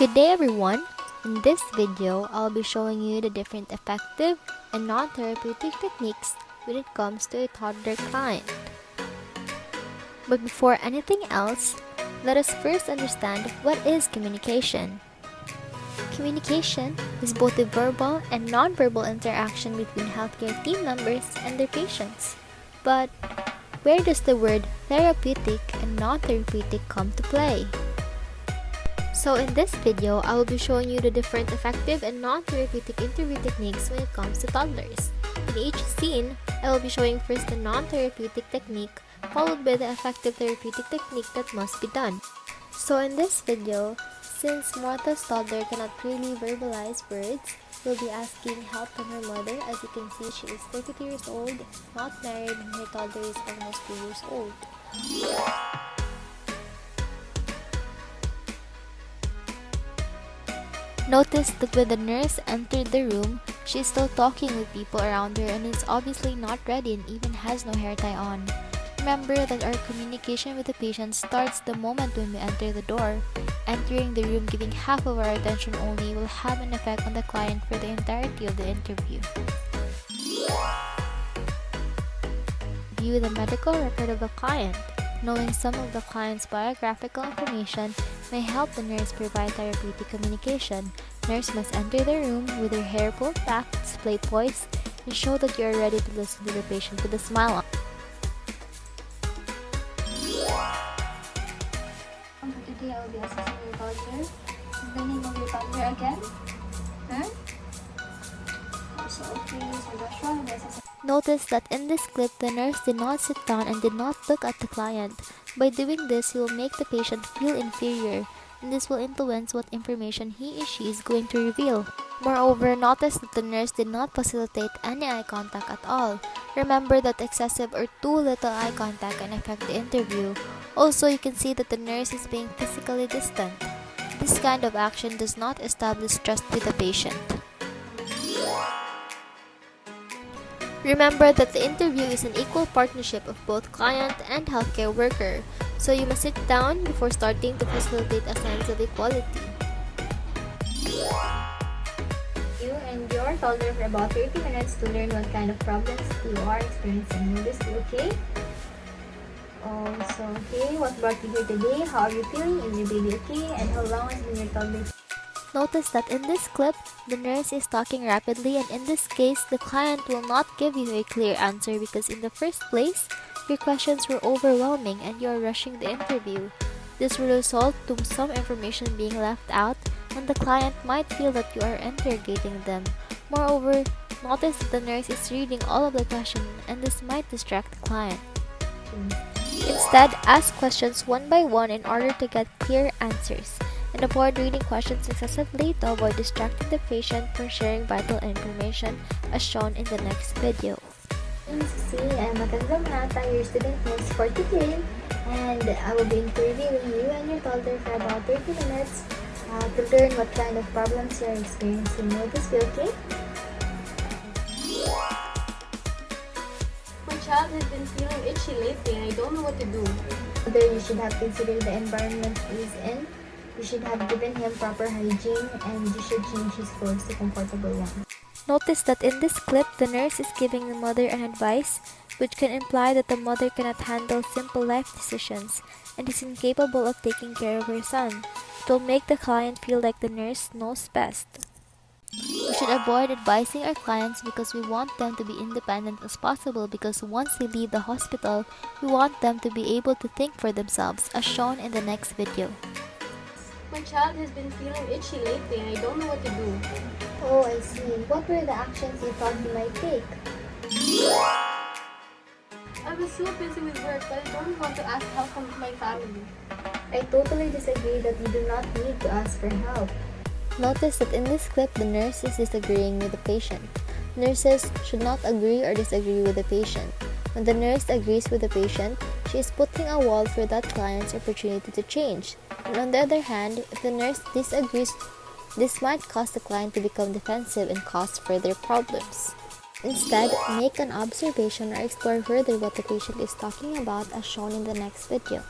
Good day everyone! In this video, I'll be showing you the different effective and non-therapeutic techniques when it comes to a toddler client. But before anything else, let us first understand what is communication. Communication is both the verbal and non-verbal interaction between healthcare team members and their patients. But where does the word therapeutic and non-therapeutic come to play? So in this video, I will be showing you the different effective and non-therapeutic interview techniques when it comes to toddlers. In each scene, I will be showing first the non-therapeutic technique, followed by the effective therapeutic technique that must be done. So in this video, since Martha's toddler cannot really verbalize words, we'll be asking help from her mother. As you can see, she is 32 years old, not married, and her toddler is almost 2 years old. Notice that when the nurse entered the room, she is still talking with people around her and is obviously not ready and even has no hair tie on. Remember that our communication with the patient starts the moment when we enter the door. Entering the room giving half of our attention only will have an effect on the client for the entirety of the interview. View the medical record of the client. Knowing some of the client's biographical information may help the nurse provide therapeutic communication. Nurse must enter the room with her hair pulled back, display poise, and show that you are ready to listen to the patient with a smile on. Today I will be assessing your toddler. What's the name of your toddler again? Huh? So Joshua will be assessing. Notice that in this clip, the nurse did not sit down and did not look at the client. By doing this, you will make the patient feel inferior, and this will influence what information he or she is going to reveal. Moreover, notice that the nurse did not facilitate any eye contact at all. Remember that excessive or too little eye contact can affect the interview. Also, you can see that the nurse is being physically distant. This kind of action does not establish trust with the patient. Remember that the interview is an equal partnership of both client and healthcare worker, so you must sit down before starting to facilitate a sense of equality. You and your toddler for about 30 minutes to learn what kind of problems you are experiencing. Will this be okay? Okay, what brought you here today? How are you feeling? Is your baby okay? And how long has been your toddler? Notice that in this clip, the nurse is talking rapidly, and in this case, the client will not give you a clear answer because in the first place, your questions were overwhelming and you are rushing the interview. This will result to some information being left out, and the client might feel that you are interrogating them. Moreover, notice that the nurse is reading all of the questions, and this might distract the client. Instead, ask questions one by one in order to get clear answers, and avoid reading questions excessively to avoid distracting the patient from sharing vital information as shown in the next video. Magandang umaga, your student nurse for today, and I will be interviewing you and your toddler for about 30 minutes to learn what kind of problems you are experiencing. Will this be okay? My child has been feeling itchy lately and I don't know what to do. You should have considered the environment he is in. You should have given him proper hygiene, and you should change his clothes to comfortable ones. Notice that in this clip, the nurse is giving the mother an advice, which can imply that the mother cannot handle simple life decisions and is incapable of taking care of her son. It will make the client feel like the nurse knows best. We should avoid advising our clients because we want them to be independent as possible, because once they leave the hospital, we want them to be able to think for themselves, as shown in the next video. My child has been feeling itchy lately and I don't know what to do. Oh, I see. What were the actions you thought you might take? I was so busy with work but I don't want to ask help from my family. I totally disagree that you do not need to ask for help. Notice that in this clip, the nurse is disagreeing with the patient. Nurses should not agree or disagree with the patient. When the nurse agrees with the patient, she is putting a wall for that client's opportunity to change. And on the other hand, if the nurse disagrees, this might cause the client to become defensive and cause further problems. Instead, make an observation or explore further what the patient is talking about as shown in the next video.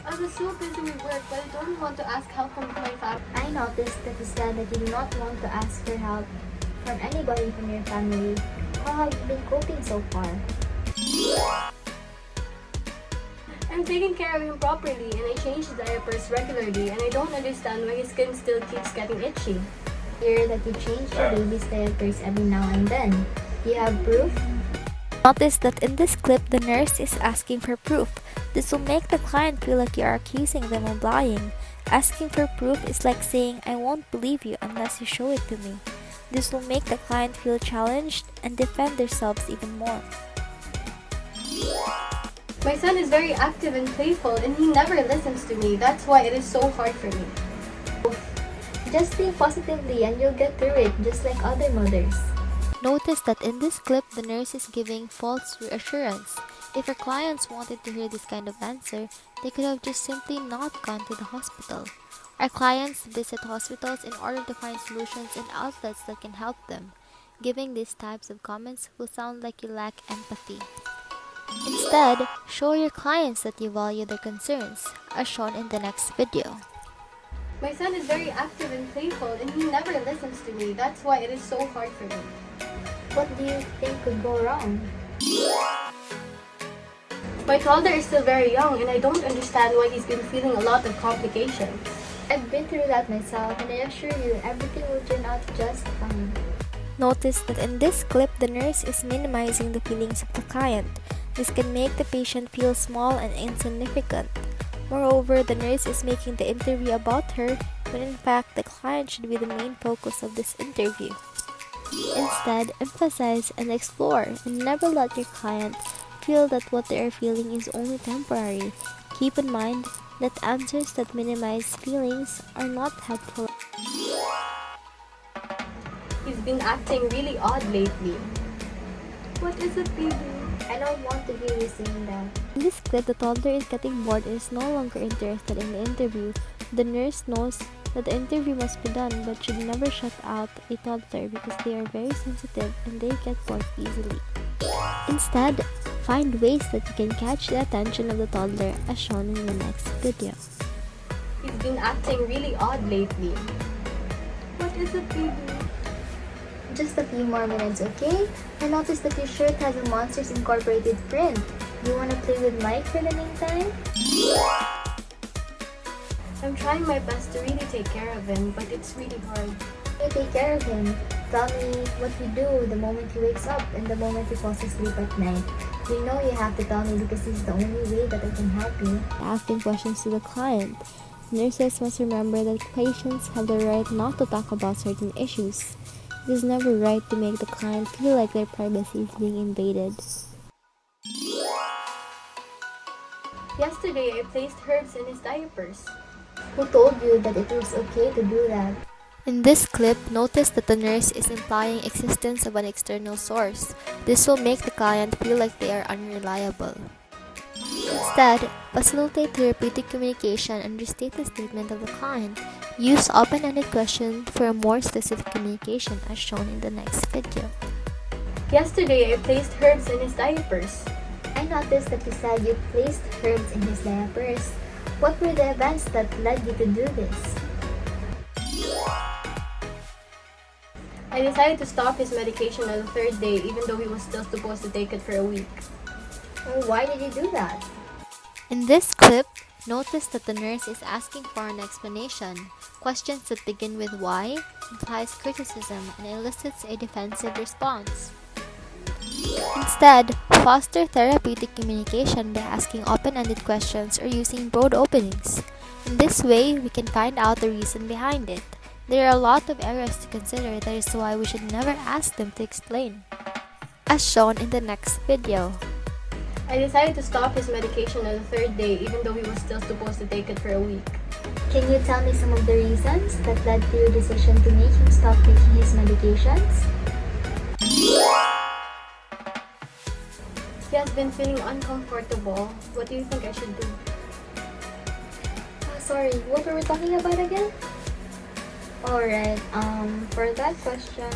I was so busy with work, but I don't want to ask help from my family. I noticed that you said that you do not want to ask for help from anybody from your family. How have you been coping so far? I'm taking care of him properly, and I change his diapers regularly, and I don't understand why his skin still keeps getting itchy. Hear that you change your baby's diapers every now and then. Do you have proof? Notice that in this clip, the nurse is asking for proof. This will make the client feel like you are accusing them of lying. Asking for proof is like saying, "I won't believe you unless you show it to me." This will make the client feel challenged and defend themselves even more. My son is very active and playful, and he never listens to me. That's why it is so hard for me. Just think positively and you'll get through it just like other mothers. Notice that in this clip, the nurse is giving false reassurance. If our clients wanted to hear this kind of answer, they could have just simply not gone to the hospital. Our clients visit hospitals in order to find solutions and outlets that can help them. Giving these types of comments will sound like you lack empathy. Instead, show your clients that you value their concerns, as shown in the next video. My son is very active and playful, and he never listens to me. That's why it is so hard for me. What do you think could go wrong? My toddler is still very young, and I don't understand why he's been feeling a lot of complications. I've been through that myself and I assure you everything will turn out just fine. Notice that in this clip, the nurse is minimizing the feelings of the client. This can make the patient feel small and insignificant. Moreover, the nurse is making the interview about her when in fact the client should be the main focus of this interview. Instead, emphasize and explore and never let your client feel that what they are feeling is only temporary. Keep in mind that answers that minimize feelings are not helpful. He's been acting really odd lately. What is it, baby? I don't want to hear you saying that. In this clip, the toddler is getting bored and is no longer interested in the interview. The nurse knows that the interview must be done but should never shut out a toddler because they are very sensitive and they get bored easily. Instead, find ways that you can catch the attention of the toddler as shown in the next video. He's been acting really odd lately. What is it, baby? Just a few more minutes, okay? I noticed that your shirt has a Monsters Incorporated print. Do you want to play with Mike for the meantime? I'm trying my best to really take care of him, but it's really hard. You take care of him. Tell me what you do the moment he wakes up and the moment he falls asleep at night. You know you have to tell me because this is the only way that I can help you. Asking questions to the client. Nurses must remember that patients have the right not to talk about certain issues. It is never right to make the client feel like their privacy is being invaded. Yesterday, I placed herbs in his diapers. Who told you that it was okay to do that? In this clip, notice that the nurse is implying existence of an external source. This will make the client feel like they are unreliable. Instead, facilitate therapeutic communication and restate the statement of the client. Use open-ended questions for a more specific communication as shown in the next video. Yesterday, I placed herbs in his diapers. I noticed that you said you placed herbs in his diapers. What were the events that led you to do this? I decided to stop his medication on the third day, even though he was still supposed to take it for a week. Well, why did you do that? In this clip, notice that the nurse is asking for an explanation. Questions that begin with why implies criticism and elicits a defensive response. Instead, foster therapeutic communication by asking open-ended questions or using broad openings. In this way, we can find out the reason behind it. There are a lot of areas to consider, that is why we should never ask them to explain. As shown in the next video. I decided to stop his medication on the third day, even though he was still supposed to take it for a week. Can you tell me some of the reasons that led to your decision to make him stop taking his medications? He has been feeling uncomfortable. What do you think I should do? Sorry, what were we talking about again? Alright, for that question...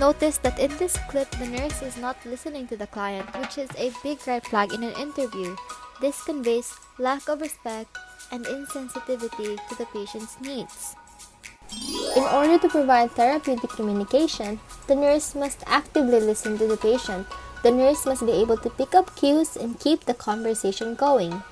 Notice that in this clip, the nurse is not listening to the client, which is a big red flag in an interview. This conveys lack of respect and insensitivity to the patient's needs. In order to provide therapeutic communication, the nurse must actively listen to the patient. The nurse must be able to pick up cues and keep the conversation going.